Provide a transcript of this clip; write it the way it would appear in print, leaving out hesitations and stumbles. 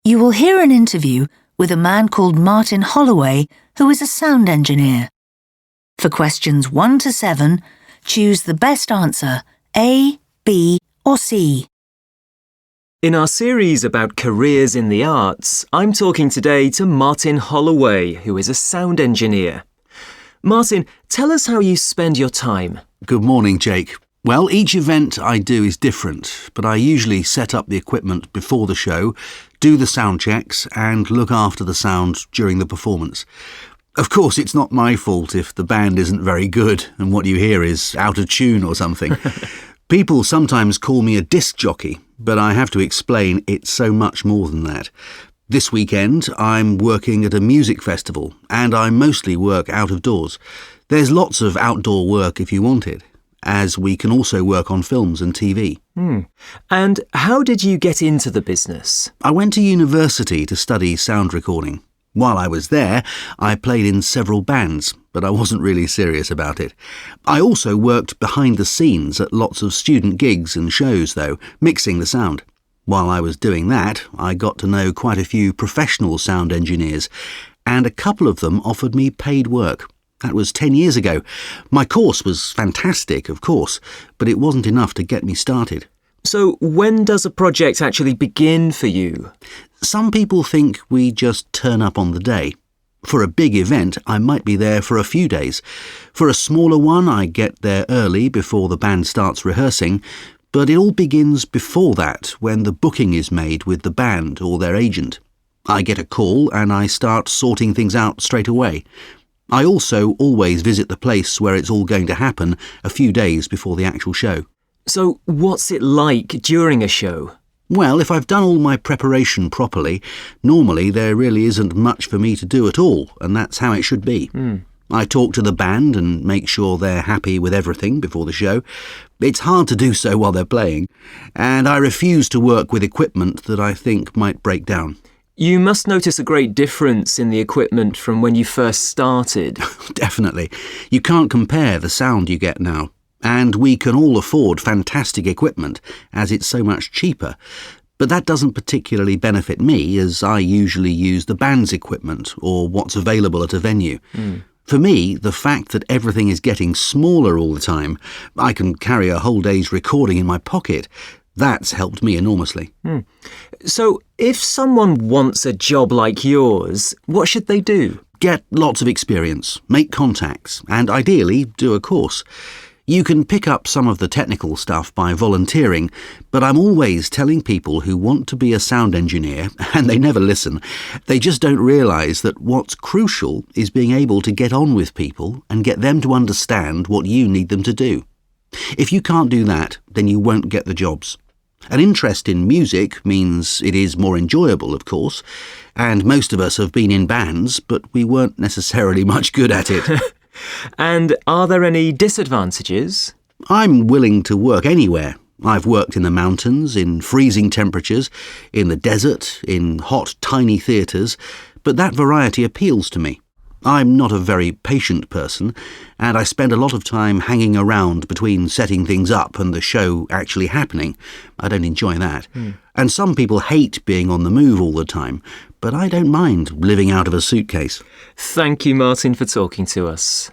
You will hear an interview with a man called Martin Holloway, who is a sound engineer. For questions 1 to 7, choose the best answer, A, B, or C. In our series about careers in the arts, I'm talking today to Martin Holloway, who is a sound engineer. Martin, tell us how you spend your time. Good morning, Jake. Well, each event I do is different, but I usually set up the equipment before the show, do the sound checks, and look after the sound during the performance. Of course, it's not my fault if the band isn't very good and what you hear is out of tune or something. People sometimes call me a disc jockey, but I have to explain it's so much more than that. This weekend, I'm working at a music festival, and I mostly work out of doors. There's lots of outdoor work if you want it, as we can also work on films and TV. And how did you get into the business? I went to university to study sound recording. While I was there, I played in several bands, but I wasn't really serious about it. I also worked behind the scenes at lots of student gigs and shows, though, mixing the sound. While I was doing that, I got to know quite a few professional sound engineers, and a couple of them offered me paid work. That was 10 years ago. My course was fantastic, of course, but it wasn't enough to get me started. So when does a project actually begin for you? Some people think we just turn up on the day. For a big event, I might be there for a few days. For a smaller one, I get there early before the band starts rehearsing, but it all begins before that, when the booking is made with the band or their agent. I get a call and I start sorting things out straight away. I also always visit the place where it's all going to happen a few days before the actual show. So what's it like during a show? Well, if I've done all my preparation properly, normally there really isn't much for me to do at all, and that's how it should be. I talk to the band and make sure they're happy with everything before the show. It's hard to do so while they're playing, and I refuse to work with equipment that I think might break down. You must notice a great difference in the equipment from when you first started. Definitely. You can't compare the sound you get now. And we can all afford fantastic equipment, as it's so much cheaper. But that doesn't particularly benefit me, as I usually use the band's equipment or what's available at a venue. For me, the fact that everything is getting smaller all the time, I can carry a whole day's recording in my pocket, that's helped me enormously. So if someone wants a job like yours, what should they do? Get lots of experience, make contacts, and ideally do a course. You can pick up some of the technical stuff by volunteering, but I'm always telling people who want to be a sound engineer, and they never listen, they just don't realise that what's crucial is being able to get on with people and get them to understand what you need them to do. If you can't do that, then you won't get the jobs. An interest in music means it is more enjoyable, of course, and most of us have been in bands, but we weren't necessarily much good at it. And are there any disadvantages? I'm willing to work anywhere. I've worked in the mountains, in freezing temperatures, in the desert, in hot, tiny theatres, but that variety appeals to me. I'm not a very patient person, and I spend a lot of time hanging around between setting things up and the show actually happening. I don't enjoy that. And some people hate being on the move all the time, but I don't mind living out of a suitcase. Thank you, Martin, for talking to us.